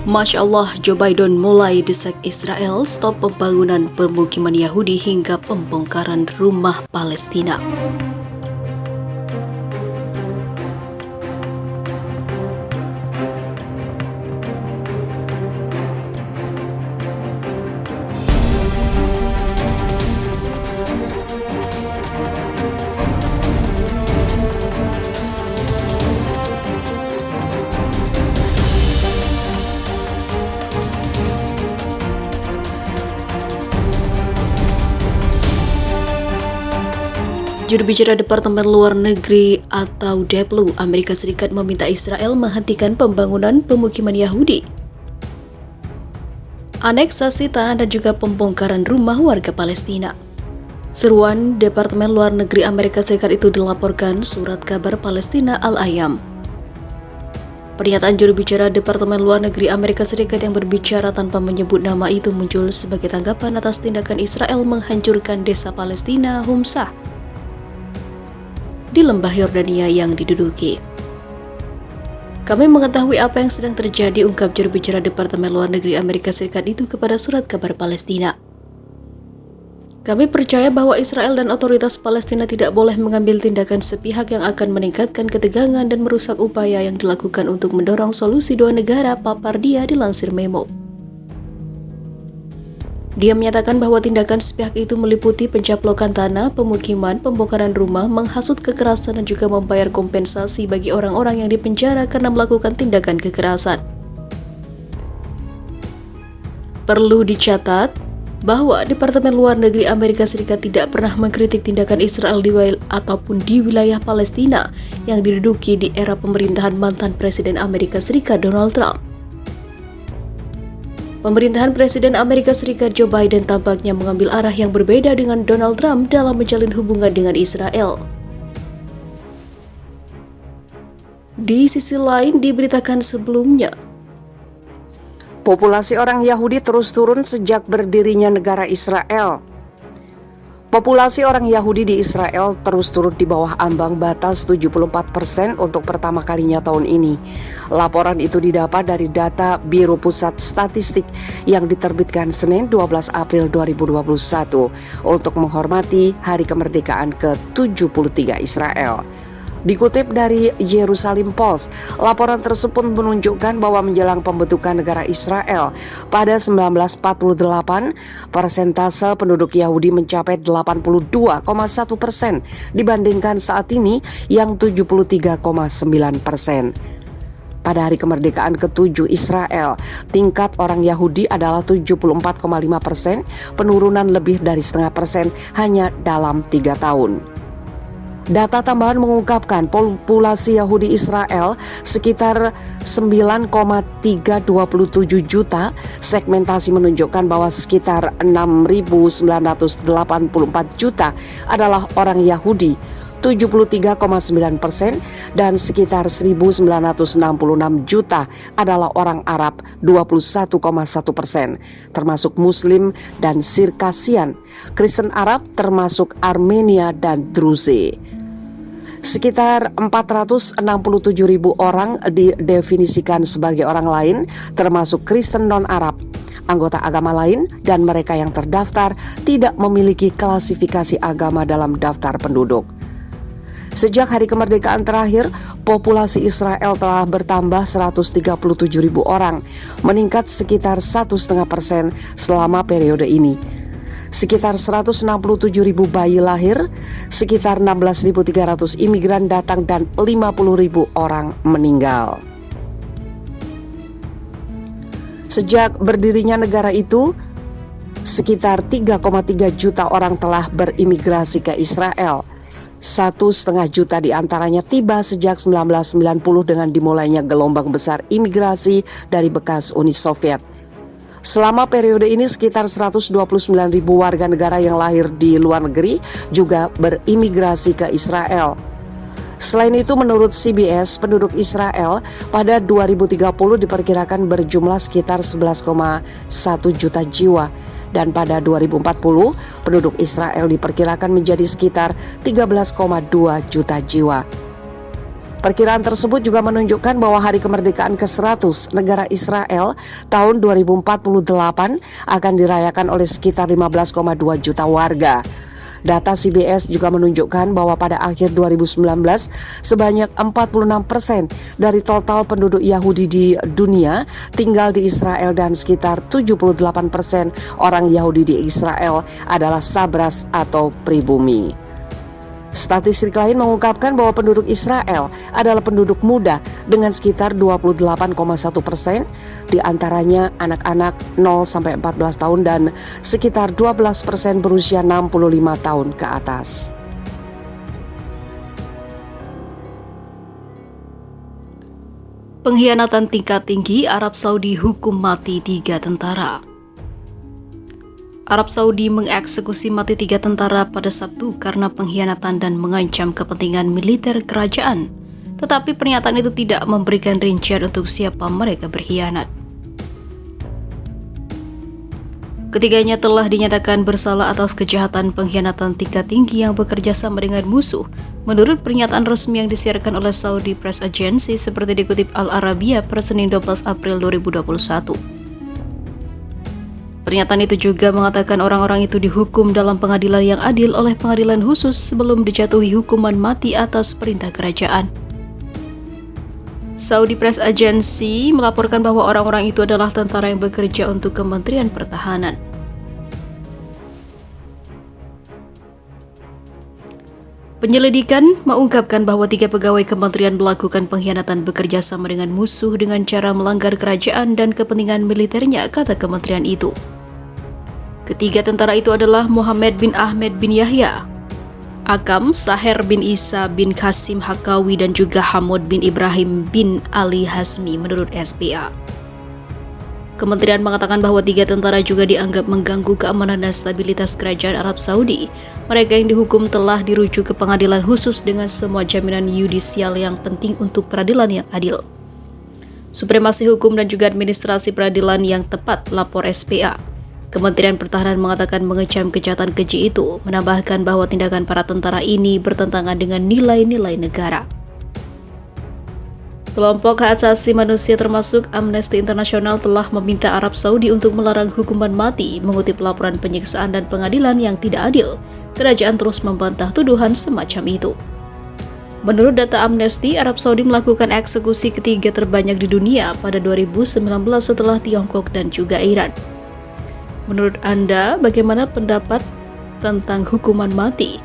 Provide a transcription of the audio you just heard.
Masya Allah, Joe Biden mulai desak Israel stop pembangunan pemukiman Yahudi hingga pembongkaran rumah Palestina. Juru bicara Departemen Luar Negeri atau DEPLU Amerika Serikat meminta Israel menghentikan pembangunan pemukiman Yahudi, aneksasi tanah dan juga pembongkaran rumah warga Palestina. Seruan Departemen Luar Negeri Amerika Serikat itu dilaporkan surat kabar Palestina Al-Ayam. Pernyataan juru bicara Departemen Luar Negeri Amerika Serikat yang berbicara tanpa menyebut nama itu muncul sebagai tanggapan atas tindakan Israel menghancurkan desa Palestina Humsah di lembah Yordania yang diduduki. Kami mengetahui apa yang sedang terjadi, ungkap juru bicara Departemen Luar Negeri Amerika Serikat itu kepada surat kabar Palestina. Kami percaya bahwa Israel dan otoritas Palestina tidak boleh mengambil tindakan sepihak yang akan meningkatkan ketegangan dan merusak upaya yang dilakukan untuk mendorong solusi dua negara, papar dia, dilansir Memo. Dia menyatakan bahwa tindakan sepihak itu meliputi pencaplokan tanah, pemukiman, pembongkaran rumah, menghasut kekerasan dan juga membayar kompensasi bagi orang-orang yang dipenjara karena melakukan tindakan kekerasan. Perlu dicatat bahwa Departemen Luar Negeri Amerika Serikat tidak pernah mengkritik tindakan Israel di wilayah Palestina yang diduduki di era pemerintahan mantan Presiden Amerika Serikat Donald Trump. Pemerintahan Presiden Amerika Serikat Joe Biden tampaknya mengambil arah yang berbeda dengan Donald Trump dalam menjalin hubungan dengan Israel. Di sisi lain, diberitakan sebelumnya, populasi orang Yahudi terus turun sejak berdirinya negara Israel. Populasi orang Yahudi di Israel terus turun di bawah ambang batas 74% untuk pertama kalinya tahun ini. Laporan itu didapat dari data Biro Pusat Statistik yang diterbitkan Senin 12 April 2021 untuk menghormati Hari Kemerdekaan ke-73 Israel. Dikutip dari Jerusalem Post, laporan tersebut menunjukkan bahwa menjelang pembentukan negara Israel pada 1948, persentase penduduk Yahudi mencapai 82,1% dibandingkan saat ini yang 73,9%. Pada hari kemerdekaan ke-7 Israel, tingkat orang Yahudi adalah 74,5%, penurunan lebih dari setengah persen hanya dalam 3 tahun. Data tambahan mengungkapkan populasi Yahudi Israel sekitar 9,327 juta. Segmentasi menunjukkan bahwa sekitar 6.984 juta adalah orang Yahudi, 73,9%, dan sekitar 1.966 juta adalah orang Arab, 21,1%, termasuk Muslim dan Sirkasian, Kristen Arab termasuk Armenia dan Druze. Sekitar 467.000 orang didefinisikan sebagai orang lain, termasuk Kristen non-Arab, anggota agama lain, dan mereka yang terdaftar tidak memiliki klasifikasi agama dalam daftar penduduk. Sejak hari kemerdekaan terakhir, populasi Israel telah bertambah 137.000 orang, meningkat sekitar 1,5% selama periode ini. Sekitar 167.000 bayi lahir, sekitar 16.300 imigran datang dan 50.000 orang meninggal. Sejak berdirinya negara itu, sekitar 3,3 juta orang telah berimigrasi ke Israel. 1,5 juta diantaranya tiba sejak 1990 dengan dimulainya gelombang besar imigrasi dari bekas Uni Soviet. Selama periode ini sekitar 129.000 warga negara yang lahir di luar negeri juga berimigrasi ke Israel. Selain itu, menurut CBS, penduduk Israel pada 2030 diperkirakan berjumlah sekitar 11,1 juta jiwa. Dan pada 2040, penduduk Israel diperkirakan menjadi sekitar 13,2 juta jiwa. Perkiraan tersebut juga menunjukkan bahwa hari kemerdekaan ke-100 negara Israel tahun 2048 akan dirayakan oleh sekitar 15,2 juta warga. Data CBS juga menunjukkan bahwa pada akhir 2019 sebanyak 46% dari total penduduk Yahudi di dunia tinggal di Israel dan sekitar 78% orang Yahudi di Israel adalah Sabras atau pribumi. Statistik lain mengungkapkan bahwa penduduk Israel adalah penduduk muda dengan sekitar 28,1%, di antaranya anak-anak 0-14 tahun dan sekitar 12% berusia 65 tahun ke atas. Pengkhianatan tingkat tinggi, Arab Saudi hukum mati 3 tentara. Arab Saudi mengeksekusi mati 3 tentara pada Sabtu karena pengkhianatan dan mengancam kepentingan militer kerajaan. Tetapi pernyataan itu tidak memberikan rincian untuk siapa mereka berkhianat. Ketiganya telah dinyatakan bersalah atas kejahatan pengkhianatan tingkat tinggi yang bekerja sama dengan musuh, menurut pernyataan resmi yang disiarkan oleh Saudi Press Agency seperti dikutip Al Arabiya per Senin 12 April 2021. Pernyataan itu juga mengatakan orang-orang itu dihukum dalam pengadilan yang adil oleh pengadilan khusus sebelum dijatuhi hukuman mati atas perintah kerajaan. Saudi Press Agency melaporkan bahwa orang-orang itu adalah tentara yang bekerja untuk Kementerian Pertahanan. Penyelidikan mengungkapkan bahwa 3 pegawai kementerian melakukan pengkhianatan bekerja sama dengan musuh dengan cara melanggar kerajaan dan kepentingan militernya, kata kementerian itu. Ketiga tentara itu adalah Muhammad bin Ahmed bin Yahya, Akam, Saher bin Isa bin Qasim Hakawi, dan juga Hamud bin Ibrahim bin Ali Hasmi menurut SPA. Kementerian mengatakan bahwa 3 tentara juga dianggap mengganggu keamanan dan stabilitas kerajaan Arab Saudi. Mereka yang dihukum telah dirujuk ke pengadilan khusus dengan semua jaminan yudisial yang penting untuk peradilan yang adil. Supremasi hukum dan juga administrasi peradilan yang tepat, lapor SPA. Kementerian Pertahanan mengatakan mengecam kejahatan keji itu, menambahkan bahwa tindakan para tentara ini bertentangan dengan nilai-nilai negara. Kelompok hak asasi manusia termasuk Amnesty International telah meminta Arab Saudi untuk melarang hukuman mati. Mengutip laporan penyiksaan dan pengadilan yang tidak adil, kerajaan terus membantah tuduhan semacam itu. Menurut data Amnesty, Arab Saudi melakukan eksekusi ketiga terbanyak di dunia pada 2019 setelah Tiongkok dan juga Iran. Menurut Anda, bagaimana pendapat tentang hukuman mati?